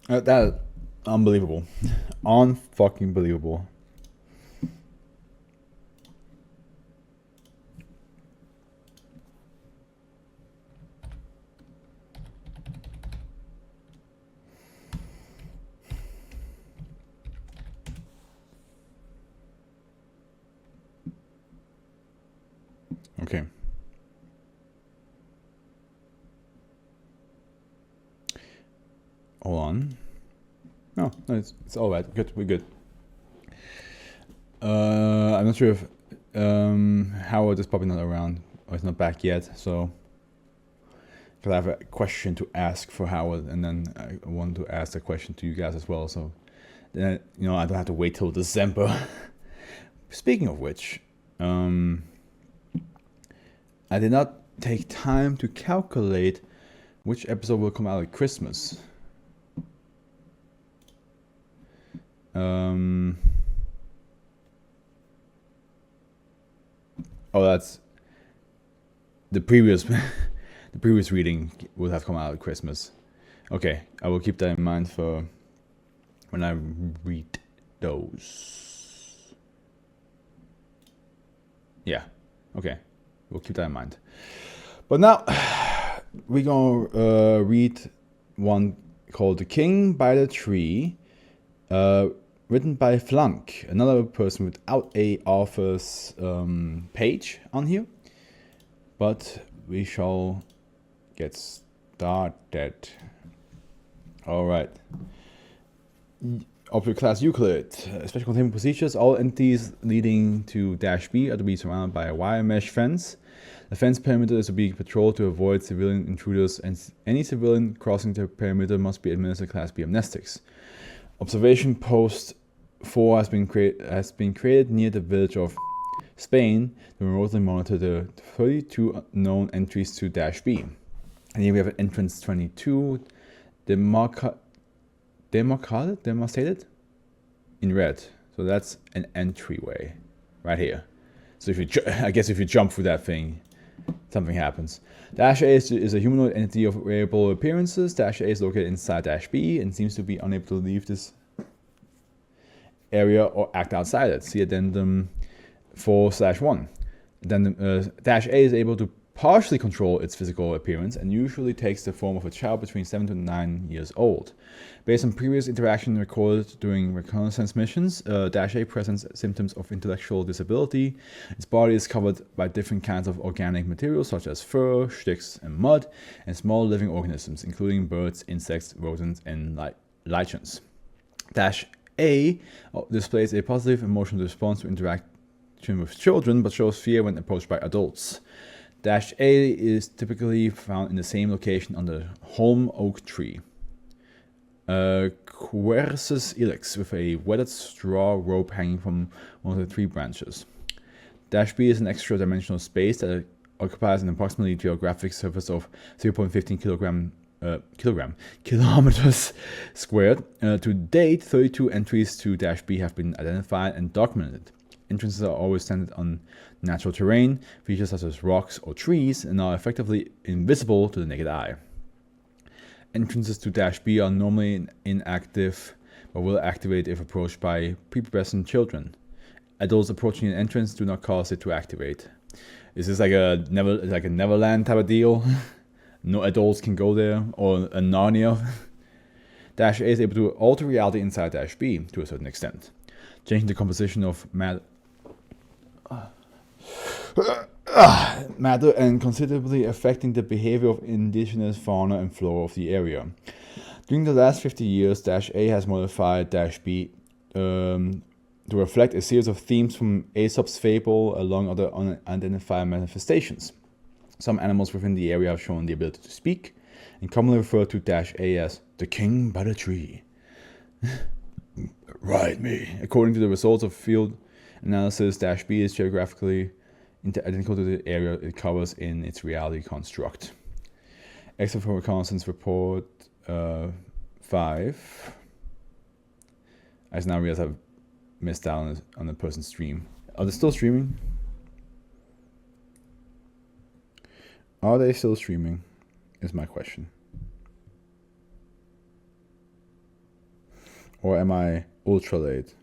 That unbelievable. Unfucking believable. Okay. Hold on. No, it's all right. Good, we're good. I'm not sure if Howard is probably not around or he's not back yet, so because I have a question to ask for Howard, and then I want to ask a question to you guys as well. So then I don't have to wait till December. Speaking of which, I did not take time to calculate which episode will come out at Christmas. Oh, that's the previous the previous reading would have come out at Christmas. Okay, I will keep that in mind for when I read those. Yeah, okay, we'll keep that in mind. But now we're gonna read one called "The King by the Tree," written by Flunk, another person without a author's page on here. But we shall get started. All right. Object class Euclid. Special containment procedures. All entities leading to -B are to be surrounded by a wire mesh fence. The fence perimeter is to be patrolled to avoid civilian intruders, and any civilian crossing the perimeter must be administered Class B amnestics. Observation post 4 has been created near the village of Spain to remotely monitor the 32 known entries to -B. And here we have an entrance 22, demarcated in red. So that's an entryway right here. So if you, I guess if you jump through that thing, something happens. -A is a humanoid entity of variable appearances. -A is located inside -B and seems to be unable to leave this area or act outside it. See addendum 4/1. Then -A is able to partially control its physical appearance and usually takes the form of a child between 7 to 9 years old. Based on previous interaction recorded during reconnaissance missions, -A presents symptoms of intellectual disability. Its body is covered by different kinds of organic materials such as fur, sticks, and mud, and small living organisms, including birds, insects, rodents, and lichens. -A displays a positive emotional response to interaction with children, but shows fear when approached by adults. -A is typically found in the same location on the holm oak tree. Quercus ilex, with a weathered straw rope hanging from one of the tree branches. -B is an extra-dimensional space that occupies an approximately geographic surface of 0.15 kilometers squared. To date, 32 entries to -B have been identified and documented. Entrances are always centered on natural terrain, features such as rocks or trees, and are effectively invisible to the naked eye. Entrances to -B are normally inactive, but will activate if approached by prepubescent children. Adults approaching an entrance do not cause it to activate. Is this like a Neverland type of deal? No adults can go there, or a Narnia? -A is able to alter reality inside -B to a certain extent, changing the composition of matter and considerably affecting the behavior of indigenous fauna and flora of the area. During the last 50 years, -A has modified -B to reflect a series of themes from Aesop's fable, along other unidentified manifestations. Some animals within the area have shown the ability to speak, and commonly refer to -A as the king by the tree. Ride me. According to the results of field analysis, -B is geographically identical to the area it covers in its reality construct. Except for reconnaissance report 5. I just now realize I've missed out on the person's stream. Are they still streaming? Are they still streaming? Is my question. Or am I ultra late?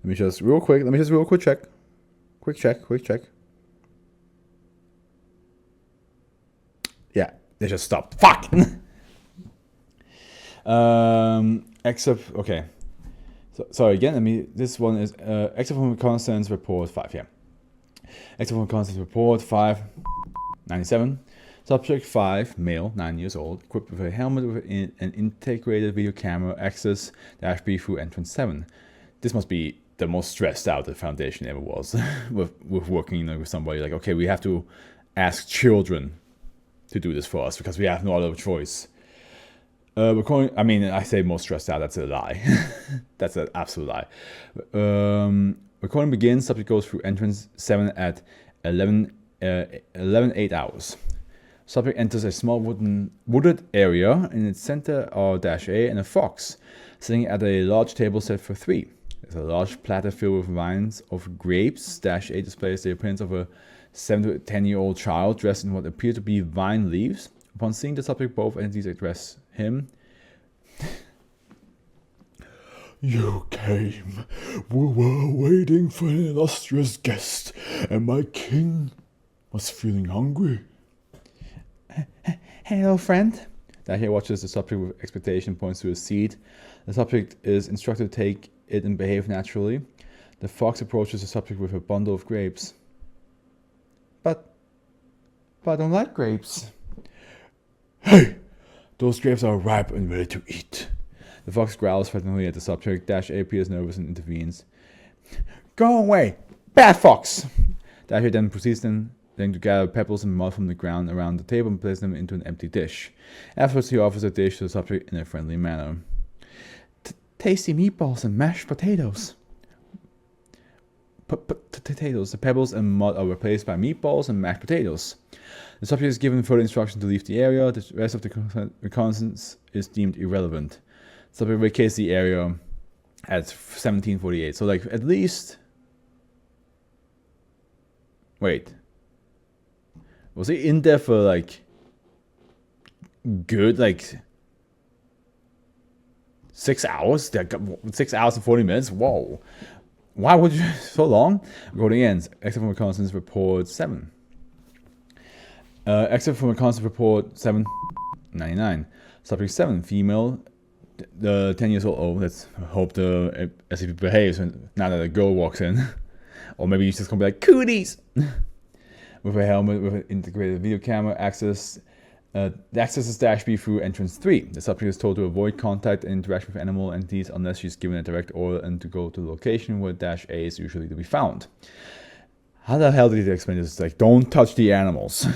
Let me just real quick check. Quick check. Yeah, they just stopped. Fuck! Except, okay. So, sorry again, this one is, except from reconnaissance report 5, yeah. Except from reconnaissance report 597. Subject 5, male, 9 years old, equipped with a helmet with an integrated video camera, access -B through entrance 7. This must be the most stressed out the Foundation ever was with working with somebody like, okay, we have to ask children to do this for us because we have no other choice. I say most stressed out, that's a lie. That's an absolute lie. Recording begins, subject goes through entrance 7 at 11:08 hours. Subject enters a small wooded area. In its center are -A and a fox, sitting at a large table set for 3. There's a large platter filled with vines of grapes. -A displays the appearance of a 7 to 10-year-old child dressed in what appear to be vine leaves. Upon seeing the subject, both entities address him. You came. We were waiting for an illustrious guest, and my king was feeling hungry. Hello, friend. Dahlia watches the subject with expectation, points to a seat. The subject is instructed to take it and behave naturally. The fox approaches the subject with a bundle of grapes. But I don't like grapes. Hey! Those grapes are ripe and ready to eat. The fox growls threateningly at the subject. -A appears nervous and intervenes. Go away! Bad fox! -A then proceeds then to gather pebbles and mud from the ground around the table and place them into an empty dish. Afterwards, he offers a dish to the subject in a friendly manner. Tasty meatballs and mashed potatoes. Potatoes. The pebbles and mud are replaced by meatballs and mashed potatoes. The subject is given further instruction to leave the area. The rest of the reconnaissance is deemed irrelevant. The subject vacates the area at 17:48. So, like, at least... Wait. Was he in there for, like... good, like... 6 hours? 6 hours and 40 minutes? Whoa. Why would you... so long? Recording ends. Except from reconnaissance report 7. Except from reconnaissance report 799. Subject 7. Female. 10 years old. Oh, let's hope the SCP behaves now that a girl walks in. Or maybe he's just gonna be like, cooties! With a helmet with an integrated video camera, access. The access is -B through entrance 3. The subject is told to avoid contact and interaction with animal entities unless she's given a direct order and to go to the location where -A is usually to be found. How the hell did he explain this? It's like, don't touch the animals.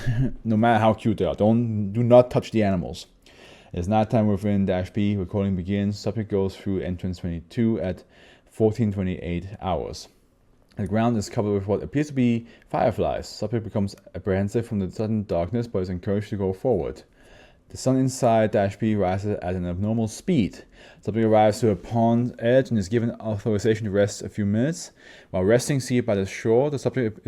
No matter how cute they are. Do not touch the animals. It's nighttime within -B. Recording begins. Subject goes through entrance 22 at 14:28 hours. The ground is covered with what appears to be fireflies. Subject becomes apprehensive from the sudden darkness, but is encouraged to go forward. The sun inside -B rises at an abnormal speed. Subject arrives to a pond edge and is given authorization to rest a few minutes. While resting seated by the shore, the subject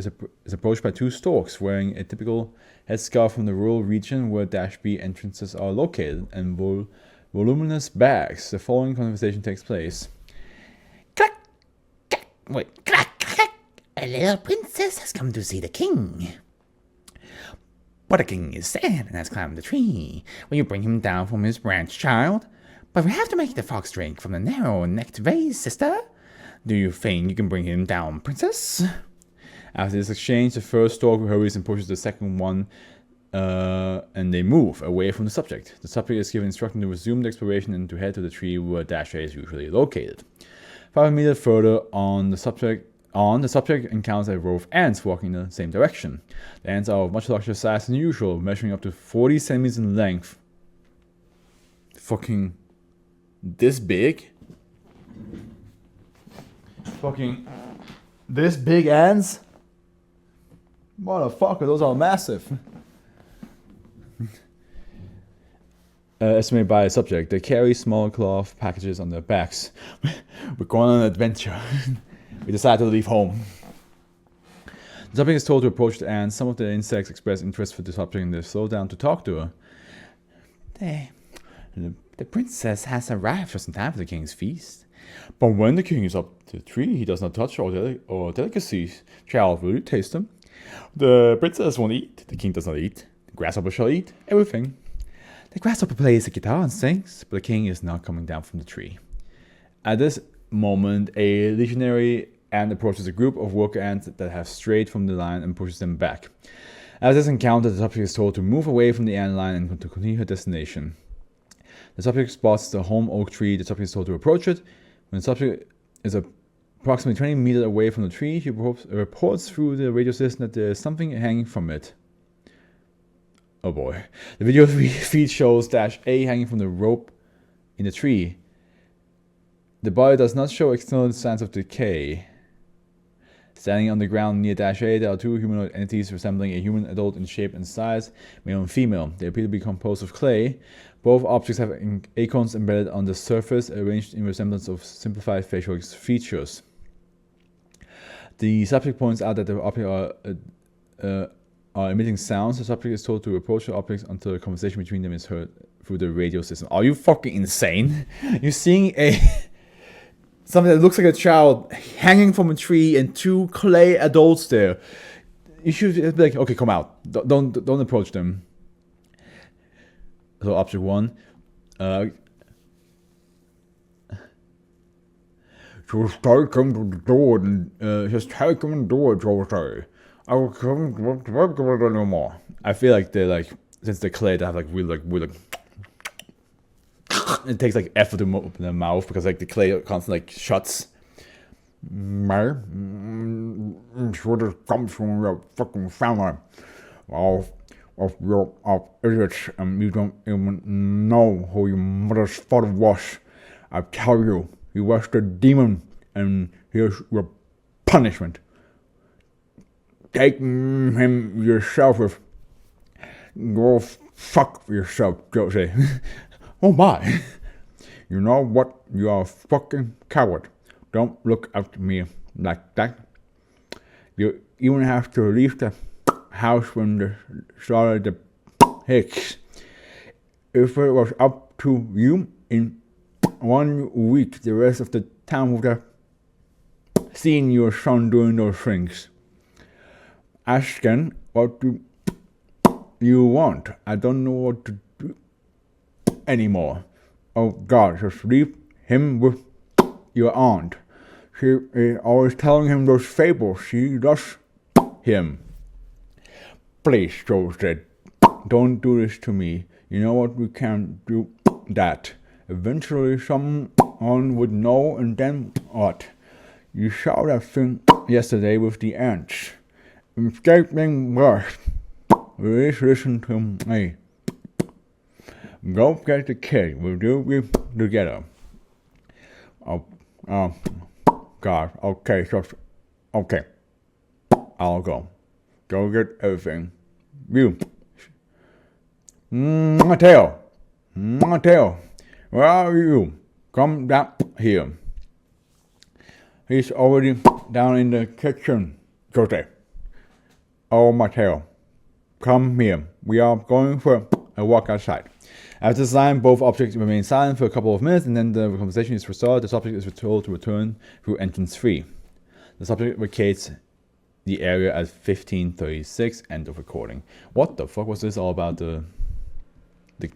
is approached by 2 storks wearing a typical headscarf from the rural region where -B entrances are located and voluminous bags. The following conversation takes place. Clack! Clack! Wait, clack! A little princess has come to see the king. But the king is sad and has climbed the tree. Will you bring him down from his branch, child? But we have to make the fox drink from the narrow-necked vase, sister. Do you think you can bring him down, princess? After this exchange, the first stork hurries and pushes the second one, and they move away from the subject. The subject is given instruction to resume the exploration and to head to the tree where -A is usually located. 5 meters further on, the subject encounters a row of ants walking in the same direction. The ants are of much larger size than usual, measuring up to 40 centimeters in length. Fucking this big? Fucking this big ants? Motherfucker, those are massive. Estimated by a subject, they carry small cloth packages on their backs. We're going on an adventure. We decided to leave home. The subject is told to approach the ant. Some of the insects express interest for the subject and they slow down to talk to her. The princess has arrived just in time for the king's feast. But when the king is up the tree, he does not touch or delicacies. Child will taste them. The princess won't eat. The king does not eat. The grasshopper shall eat everything. The grasshopper plays the guitar and sings, but the king is not coming down from the tree. At this moment, a legionary ant approaches a group of worker ants that have strayed from the line and pushes them back. After this encounter, the subject is told to move away from the ant line and to continue her destination. The subject spots the home oak tree. The subject is told to approach it. When the subject is approximately 20 meters away from the tree, he reports through the radio system that there is something hanging from it. Oh boy. The video feed shows -A hanging from the rope in the tree. The body does not show external signs of decay. Standing on the ground near -A, there are two humanoid entities resembling a human adult in shape and size, male and female. They appear to be composed of clay. Both objects have acorns embedded on the surface, arranged in resemblance of simplified facial features. The subject points out that the objects are emitting sounds. The subject is told to approach the objects until a conversation between them is heard through the radio system. Are you fucking insane? You're seeing something that looks like a child hanging from a tree and two clay adults there. You should be like, okay, come out. Don't approach them. So object 1. Just take him to the door and just take him in the door, George. I will come no more. I feel like they're like, since they're clay, they have like really it takes like effort to open their mouth because like the clay constantly like shuts. Sure this comes from your fucking family. Of idiots, and you don't even know who your mother's father was. I tell you, he was the demon, and here's your punishment. Take him yourself with. Go fuck yourself, Josie. Oh my. You know what? You are a fucking coward. Don't look at me like that. You even have to leave the house when they started the hicks. If it was up to you, in 1 week, the rest of the town would have seen your son doing those things. Ask him, what do you want? I don't know what to do anymore. Oh God, just leave him with your aunt. She is always telling him those fables. She loves him. Please, Joe said, don't do this to me. You know what? We can't do that. Eventually someone would know, and then what? You saw that thing yesterday with the ants. Escaping worse. Please listen to me. Go get the kid. We'll do it together. God. Okay, so okay. I'll go. Go get everything. You. Mateo. Where are you? Come down here. He's already down in the kitchen. Jose. Oh, Mateo. Come here. We are going for a walk outside. After this line, both objects remain silent for a couple of minutes, and then the conversation is restored. The subject is told to return through entrance 3. The subject vacates the area at 15:36. End of recording. What the fuck was this all about?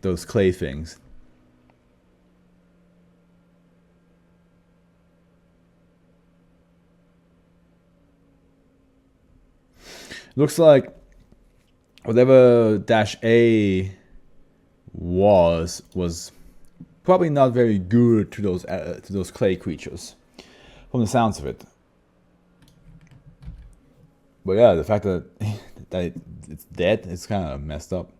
Those clay things. Looks like whatever -A was probably not very good to those clay creatures, from the sounds of it. But yeah, the fact that it's dead, it's kind of messed up.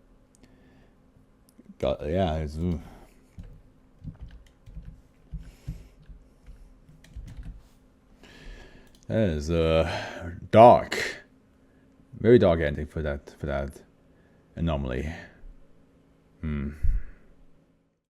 Yeah, it's. That is dark. Very dark ending for that anomaly.